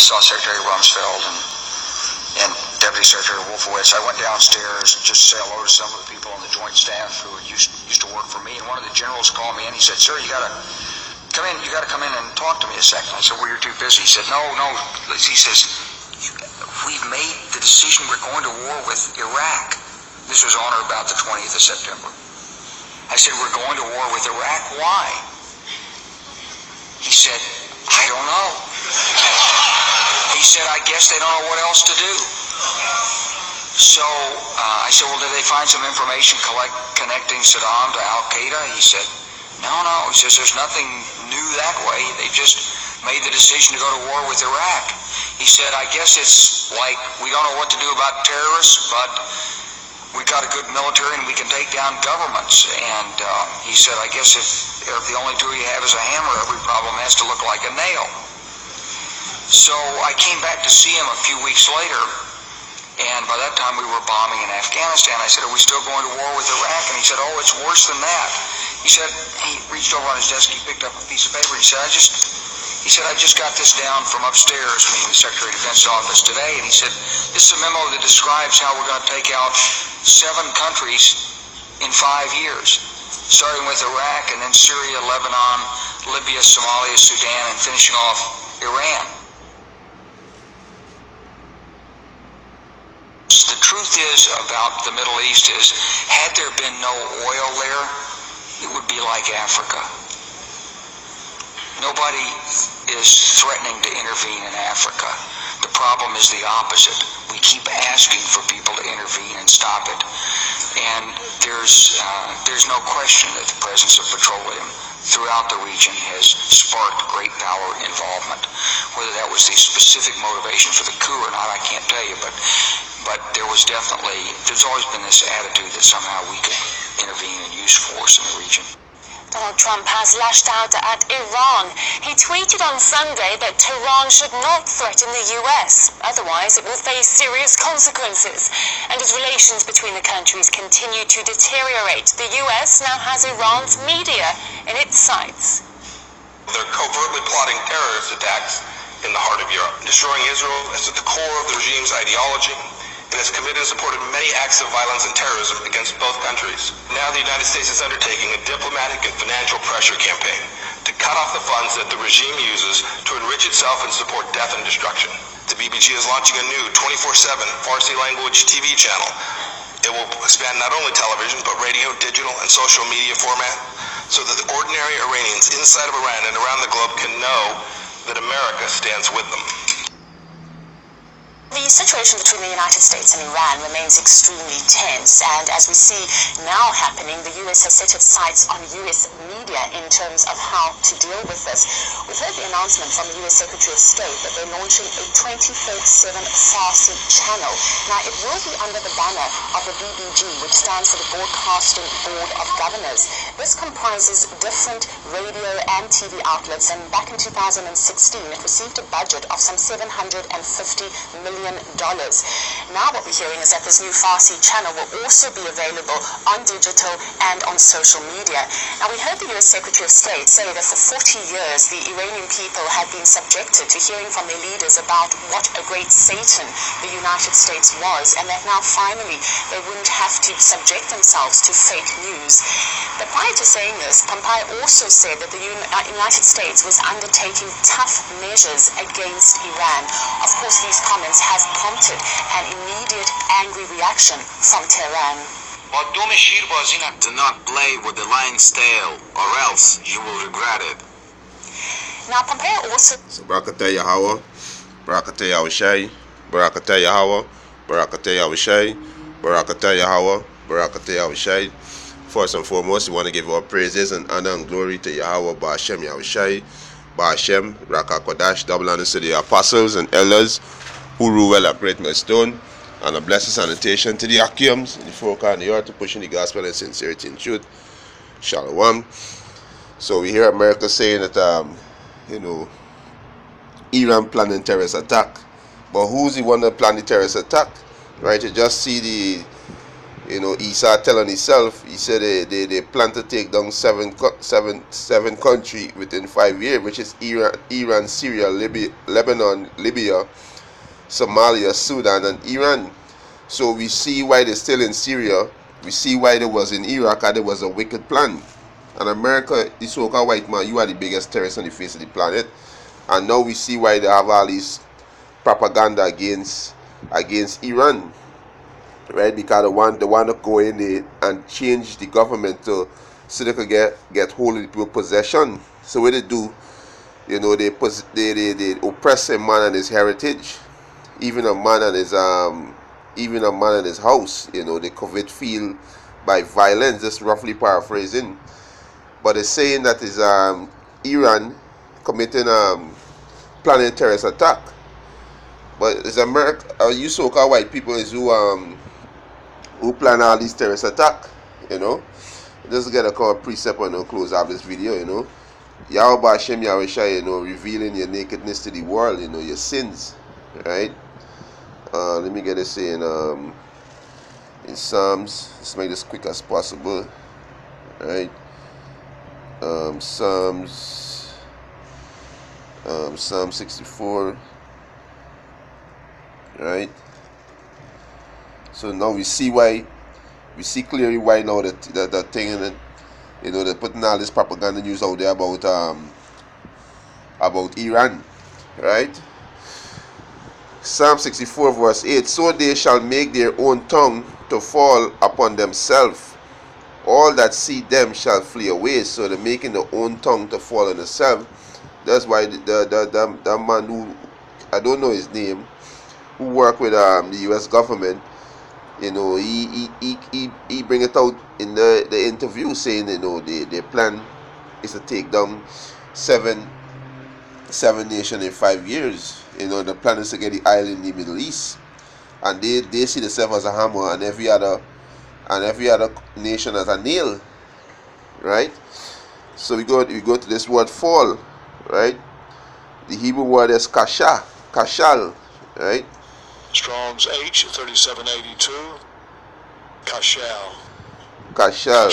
saw Secretary Rumsfeld and Deputy Secretary Wolfowitz. I went downstairs just to say hello to some of the people on the Joint Staff who used to work for me, and one of the generals called me in. He said, "Sir, you gotta come in. You gotta come in and talk to me a second." I said, "Well, you're too busy." He said, "No." He says, "We've made the decision. We're going to war with Iraq." This was on or about the 20th of September. I said, "We're going to war with Iraq. Why?" He said, "I don't know." He said, "I guess they don't know what else to do." So I said, "Well, did they find some information connecting Saddam to Al-Qaeda?" He said, No. He says, "There's nothing new that way. They just made the decision to go to war with Iraq." He said, "I guess it's like we don't know what to do about terrorists, but we got a good military and we can take down governments." And he said, "I guess if the only tool you have is a hammer, every problem has to look like a nail." So I came back to see him a few weeks later, and by that time we were bombing in Afghanistan. I said, "Are we still going to war with Iraq?" And he said, "Oh, it's worse than that." He said, he reached over on his desk, he picked up a piece of paper, and he said, I just got this down from upstairs, meaning the Secretary of Defense office today, and he said, "This is a memo that describes how we're going to take out 7 countries in 5 years, starting with Iraq and then Syria, Lebanon, Libya, Somalia, Sudan, and finishing off Iran." The truth is about the Middle East is, had there been no oil there, it would be like Africa. Nobody is threatening to intervene in Africa. The problem is the opposite. We keep asking for people to intervene and stop it. And there's no question that the presence of petroleum throughout the region has sparked great power involvement. Whether that was the specific motivation for the coup or not, I can't tell you, but there's always been this attitude that somehow we could intervene and use force in the region. Donald Trump has lashed out at Iran. He tweeted on Sunday that Tehran should not threaten the US, otherwise it will face serious consequences. And as relations between the countries continue to deteriorate, the US now has Iran's media in its sights. They're covertly plotting terrorist attacks in the heart of Europe. Destroying Israel is at the core of the regime's ideology, and has committed and supported many acts of violence and terrorism against both countries. Now the United States is undertaking a diplomatic and financial pressure campaign to cut off the funds that the regime uses to enrich itself and support death and destruction. The BBC is launching a new 24/7 Farsi language TV channel. It will expand not only television, but radio, digital, and social media format, so that the ordinary Iranians inside of Iran and around the globe can know that America stands with them. The situation between the United States and Iran remains extremely tense, and as we see now happening, the US has set its sights on US media in terms of how to deal with this. We've heard the announcement from the US Secretary of State that they're launching a 24/7 Farsi channel. Now, it will be under the banner of the BBG, which stands for the Broadcasting Board of Governors. This comprises different radio and TV outlets, and back in 2016, it received a budget of some $750 million. Now what we're hearing is that this new Farsi channel will also be available on digital and on social media. Now, we heard the US Secretary of State say that for 40 years the Iranian people had been subjected to hearing from their leaders about what a great Satan the United States was, and that now finally they wouldn't have to subject themselves to fake news. But prior to saying this, Pompeo also said that the United States was undertaking tough measures against Iran. Of course, these comments have prompted an immediate angry reaction from Tehran. Do not play with the lion's tail, or else you will regret it. Now, Pompeo also... Barakatah Yahweh, Barakatah Yahushai, Barakatah Yahweh, Barakatah Yahushai, Barakatah Yahweh, Barakatah Yahushai. First and foremost, we want to give our praises and honor and glory to Yahweh, Ba'ashem Yahushai, Ba'ashem, Rakakodash, double honor to the apostles and elders who rule well at Great Millstone, and a blessed sanitation to the Akiums, the folk and the earth, to pushing the gospel and sincerity and truth. Shalom. So we hear America saying that, Iran planning terrorist attack. But who's the one that planned the terrorist attack? Right? You just see You know, he started telling himself, he said they plan to take down seven countries within 5 years, which is Iran, Syria, Lebanon, Libya, Somalia, Sudan, and Iran. So we see why they're still in Syria. We see why they was in Iraq, and there was a wicked plan. And America, the so-called white man, you are the biggest terrorist on the face of the planet. And now we see why they have all this propaganda against Iran. Right, because they want to go in there and change the government so they could get hold of the people's possession. So what they do, you know, they oppress a man and his heritage, even a man and his house. You know, they covet field by violence. Just roughly paraphrasing, but they're saying that is Iran committing planning terrorist attack. But it's America, you so-called white people is who plan all these terrorist attack, you know. Just get a call precept and close out this video, you know. Yahweh Hashem Yahushua, you know, revealing your nakedness to the world, you know, your sins, right? Let me get it saying in Psalms. Let's make this quick as possible, right? Psalm 64, right? So now we see clearly why now that thing, and you know, they're putting all this propaganda news out there about Iran, right? Psalm 64 verse 8, so they shall make their own tongue to fall upon themselves. All that see them shall flee away. So they're making their own tongue to fall on themselves. That's why the man who, I don't know his name, who worked with the US government, you know, he bring it out in the interview saying, you know, their plan is to take down seven nations in 5 years. You know, the plan is to get the island in the Middle East, and they see themselves as a hammer, and every other nation as a nail, right? So we go to this word fall, right? The Hebrew word is kashal, right? Strong's H 3782. Kashal.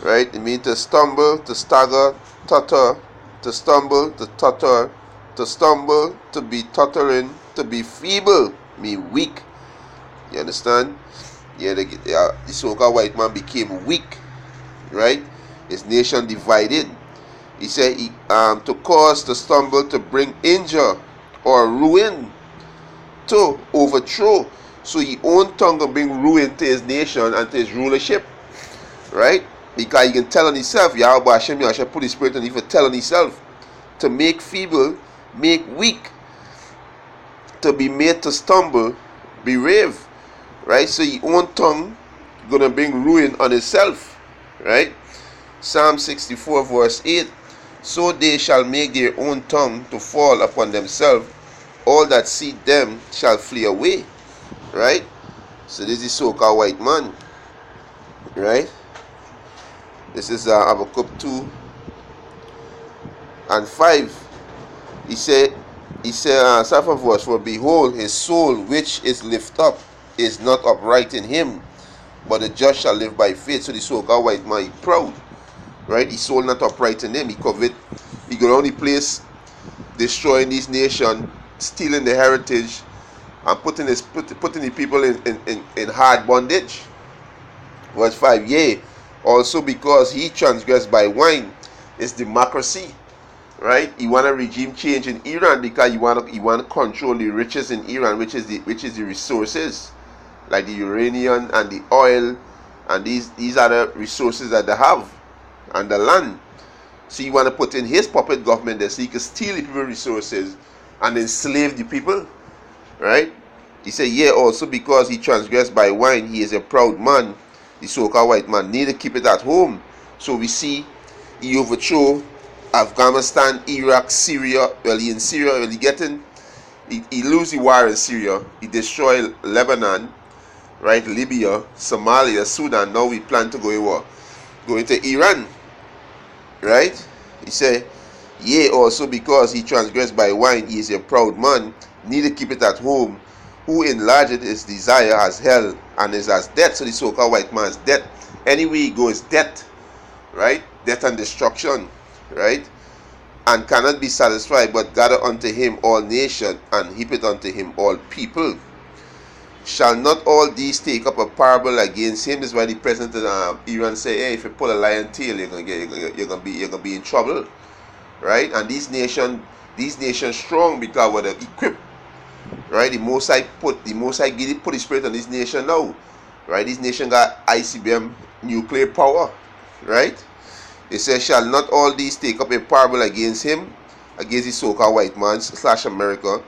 Right? It means to stumble, to stagger, tutter, to stumble, to tutter, to stumble, to be tottering, to be feeble, mean weak. You understand? Yeah, the so-called white man became weak, right? His nation divided. He said to cause, to stumble, to bring injury or ruin, to overthrow. So his own tongue will bring ruin to his nation and to his rulership, right? Because he can tell on himself, Yahweh Hashem Yahushua put his spirit on him for telling himself to make feeble, make weak, to be made to stumble, be rave, right? So his own tongue gonna bring ruin on himself, right? Psalm 64 verse 8, so they shall make their own tongue to fall upon themselves. All that see them shall flee away, right? So this is so-called white man, right? This is Habakkuk 2 and 5. He said, second verse, for behold, his soul which is lifted up is not upright in him, but the just shall live by faith. So the so-called white man, he proud, right? His soul not upright in him. He covet, he go only place destroying this nation, stealing the heritage, and putting the people in hard bondage. Verse 5, yea, also because he transgressed by wine, is democracy, right? He want a regime change in Iran because he want to control the riches in Iran, which is the resources, like the uranium and the oil, and these are the resources that they have, and the land. So he want to put in his puppet government there so he can steal the people's resources and enslave the people, right? He said, yeah, also because he transgressed by wine, he is a proud man, the so-called white man, need to keep it at home. So we see he overthrew Afghanistan, Iraq, Syria. Well, he in Syria, well, he lose the war in Syria. He destroyed Lebanon, right? Libya, Somalia, Sudan. Now we plan to go into Iran, right? He said, yea, also because he transgressed by wine, he is a proud man, need to keep it at home. who enlarged his desire as hell and is as death. So the so-called white man's death. Anywhere he goes, death, right? Death and destruction, right? And cannot be satisfied, but gather unto him all nations, and heap it unto him all people. Shall not all these take up a parable against him? This is why the president of Iran say, hey, if you pull a lion tail, you're gonna be in trouble, right? And these nations strong because what they equipped, right? The Most High put the spirit on this nation now, right? This nation got ICBM nuclear power, right? It says, shall not all these take up a parable against him, against the so-called white man / America,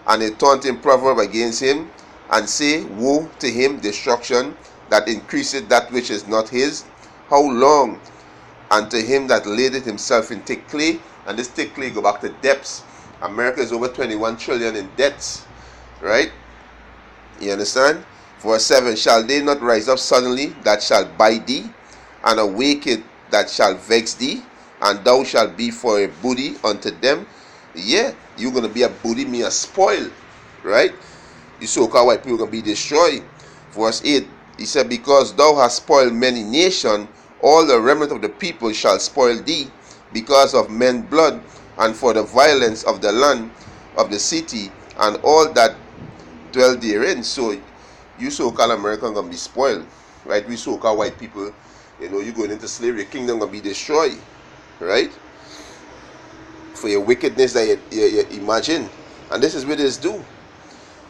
and a taunting proverb against him, and say, woe to him, destruction, that increaseth that which is not his? How long? And to him that ladeth himself in thick clay. And this thick clay go back to debts. America is over 21 trillion in debts, right? You understand? Verse 7, shall they not rise up suddenly that shall bite thee, and awake it that shall vex thee, and thou shalt be for a booty unto them? Yeah, you're going to be a booty, me a spoil, right? You so-called white people are going to be destroyed. Verse 8, he said, because thou hast spoiled many nations, all the remnant of the people shall spoil thee, because of men's blood, and for the violence of the land of the city, and all that dwell therein. So, you so-called American going to be spoiled, right? We so-called white people, you know, you're going into slavery, your kingdom going to be destroyed, right? For your wickedness that you imagine. And this is what this do.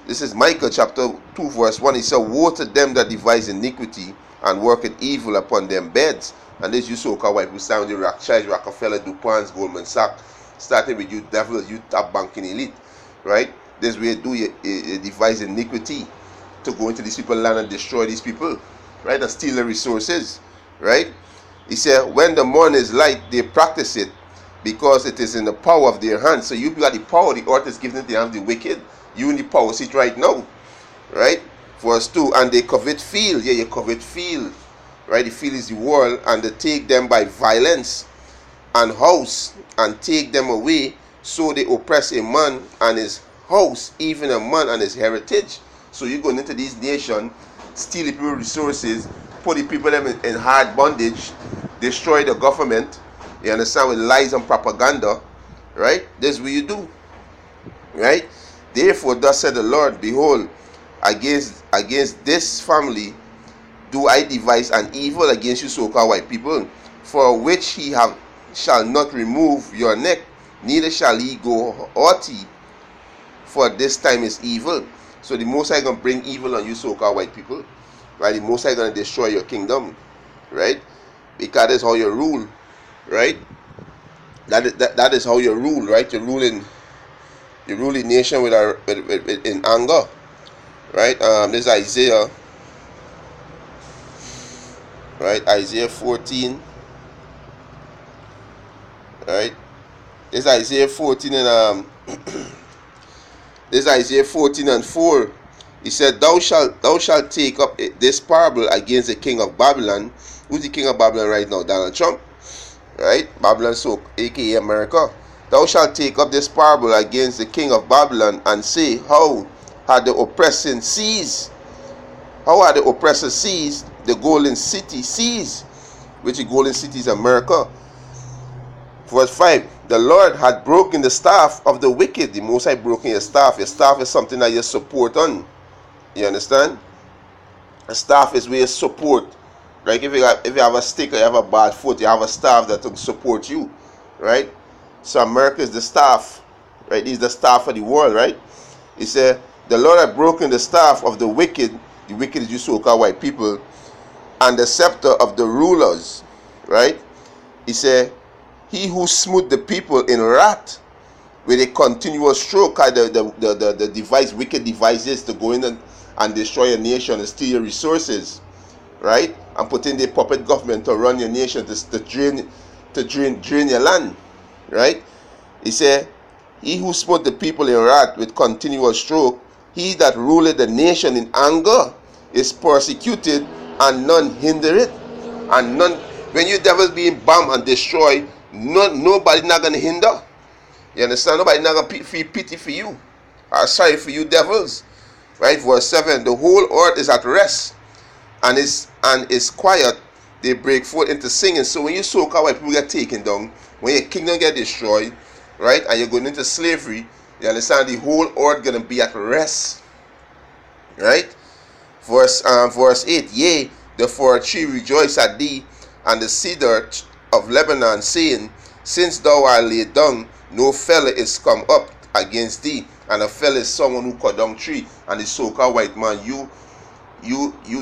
This is Micah chapter 2 verse 1. He said, woe to them that devise iniquity and worketh evil upon them beds. And this you so-called white people stand with the Rothschild, Rockefeller, DuPont, Goldman Sachs, starting with you devils, you top banking elite, right? This way you devise iniquity to go into these people's land and destroy these people, right? And steal the resources, right? He said, when the morning is light, they practice it, because it is in the power of their hands. So you got the power, the earth is given to the hands of the wicked. You in the power seat right now, right? Verse 2, and they covet field. Yeah, you covet field, right? The field is the world, and they take them by violence, and house, and take them away. So they oppress a man and his house, even a man and his heritage. So you're going into these nations, steal the people's resources, put the people in hard bondage, destroy the government, you understand, with lies and propaganda, right? This is what you do, right? Therefore, thus said the Lord, behold, against this family do I devise an evil against you so-called white people, for which shall not remove your neck, neither shall he go haughty, for this time is evil. So the Most High going to bring evil on you so-called white people, right? The Most High going to destroy your kingdom, right? Because that's how you rule, right? That is how you rule, right? You rule the nation in anger, right? This is Isaiah, right? Isaiah 14, right? This is Isaiah 14 and this is Isaiah 14 and 4. He said, thou shalt take up this parable against the king of Babylon. Who's the king of Babylon right now? Donald Trump, right? Babylon, so aka America. Thou shalt take up this parable against the king of Babylon, and say, how had the oppressing seized? How had the oppressor seized the golden city seized? Which the golden city is America. Verse 5, the Lord had broken the staff of the wicked. The Most High broken your staff. Your staff is something that you support on. You understand? A staff is where you support. Like if you have a stick or you have a bad foot, you have a staff that will support you, right? So America is the staff, right? This is the staff of the world, right? He said, the Lord had broken the staff of the wicked. The wicked is you so-called white people, and the scepter of the rulers, right? He said, he who smote the people in wrath with a continuous stroke, the device, wicked devices to go in and destroy a nation and steal your resources, right? And put in the puppet government to run your nation, to drain your land, right? He said, he who smote the people in wrath with continuous stroke, he that ruleth the nation in anger is persecuted, and none hinder it. And none, when you devils being bombed and destroyed, nobody not going to hinder. You understand? Nobody not going to feel pity for you. Or sorry for you devils. Right? Verse 7, the whole earth is at rest and is quiet. They break forth into singing. So when you so-called white people get taken down, when your kingdom get destroyed, right, and you're going into slavery, you understand the whole earth gonna be at rest. Right? Verse 8, yea, the fir tree rejoice at thee, and the cedar of Lebanon, saying, since thou art laid down, no fellow is come up against thee. And a fellow is someone who cut down tree. And the so-called white man, you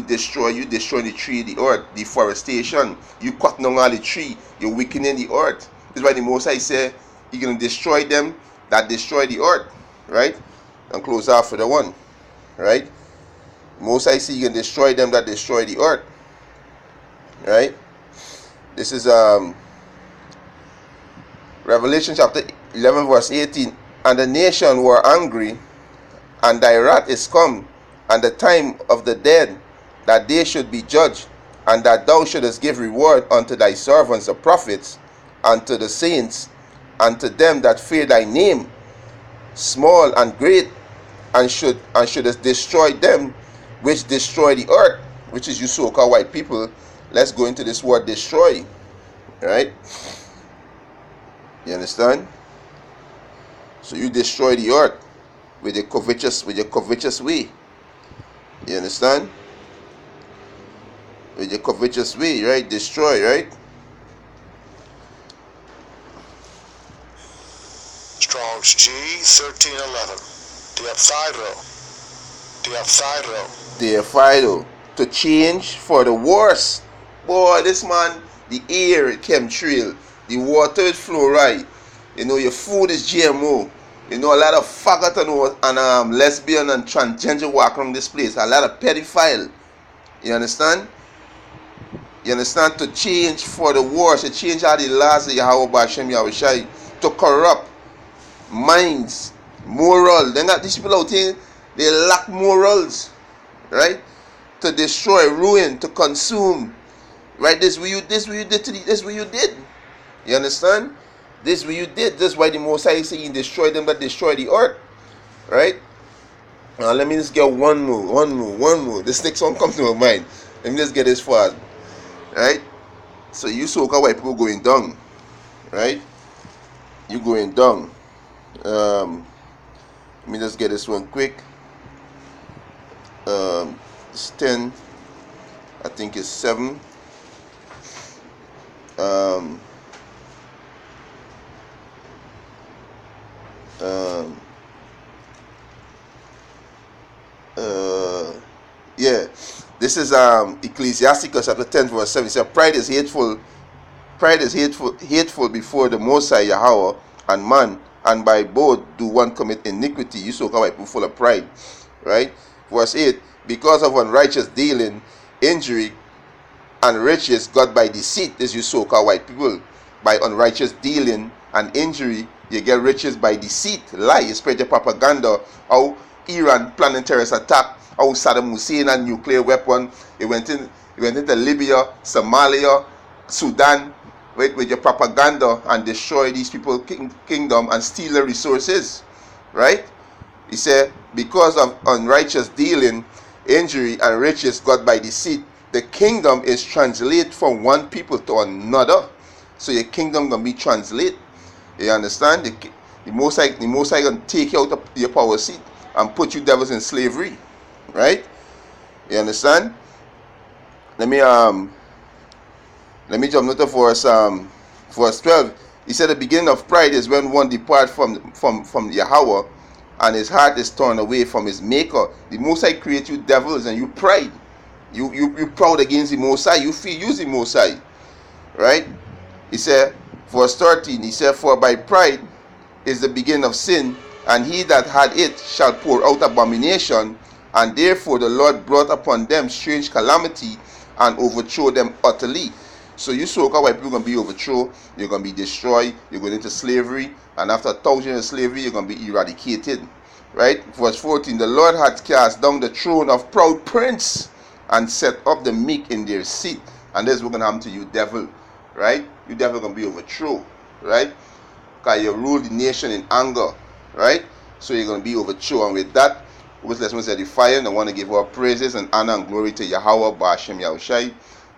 destroy the tree, the earth, deforestation. You cut down all the tree, you're weakening the earth. This is why the Most High say you're gonna destroy them that destroy the earth. Right? And close out for the one. Right? Most High say you can destroy them that destroy the earth. Right? This is Revelation chapter 11 verse 18. And the nation were angry, and thy wrath is come, and the time of the dead, that they should be judged, and that thou shouldest give reward unto thy servants the prophets, and to the saints, and to them that fear thy name, small and great, and shouldest destroy them which destroy the earth, which is you so-called white people. Let's go into this word destroy. Right? You understand? So you destroy the earth with your covetous way. You understand? With your covetous way, right? Destroy, right? Strong's G 1311. Deophido. To change for the worse. Boy, this man, the air it chemtrail, the water is fluoride. You know, your food is GMO. You know, a lot of faggot and lesbian and transgender walk around this place. A lot of pedophile. You understand? You understand? To change for the worse. To change all the laws of Yahweh Bashem Yahushai. To corrupt minds, moral. Then got these people out here, they lack morals. Right? To destroy, ruin, to consume. Right? This what you did. You understand? This what you did. This is why the Most High is saying destroy them that destroy the earth. Right? Now let me just get one more. This next one comes to my mind. Let me just get this far. Right? So you so-called white people going down. Right? You going down. Let me just get this one quick. It's 10. I think it's 7. Yeah, this is Ecclesiasticus chapter 10 verse 7. It says, pride is hateful before the Most High Yahweh and man, and by both do one commit iniquity. You so-called white people full of pride. Right? Verse 8, because of unrighteous dealing, injury, and riches got by deceit. This you so-called white people. By unrighteous dealing and injury, you get riches by deceit. Lie, you spread your propaganda. How Iran planning terrorist attack. How Saddam Hussein and nuclear weapon. He went into Libya, Somalia, Sudan, with your propaganda and destroy these people kingdom and steal their resources. Right? He said, because of unrighteous dealing, injury, and riches got by deceit, the kingdom is translated from one people to another. So your kingdom gonna be translated. You understand? The Most High gonna take you out of your power seat and put you devils in slavery. Right? You understand? Let me jump into verse 12. He said the beginning of pride is when one depart from Yahweh and his heart is torn away from his maker. The Most High create you devils and you pride. You proud against the Most High. You feel use the Most High. Right? He said, verse 13, he said, for by pride is the beginning of sin, and he that had it shall pour out abomination, and therefore the Lord brought upon them strange calamity and overthrow them utterly. So you so-called white people are going to be overthrown, you're going to be destroyed, you're going into slavery, and after 1,000 years of slavery, you're going to be eradicated. Right? Verse 14, the Lord had cast down the throne of proud prince, and set up the meek in their seat. And this is what's going to happen to you, devil. Right? You devil going to be overthrown. Right? Because you rule the nation in anger. Right? So you're going to be overthrown. And with that, Which lesson was edifying. I want to give all praises and honor and glory to Yahweh, Ba'ashem Yahushai,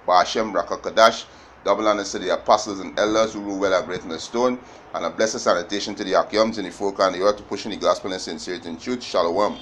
Ba'ashem Rakakadash. Double honor to the apostles and elders who rule well and great in the stone. And a blessed salutation to the Akyams and the folk on the earth to pushing the gospel in sincerity and truth. Shalom.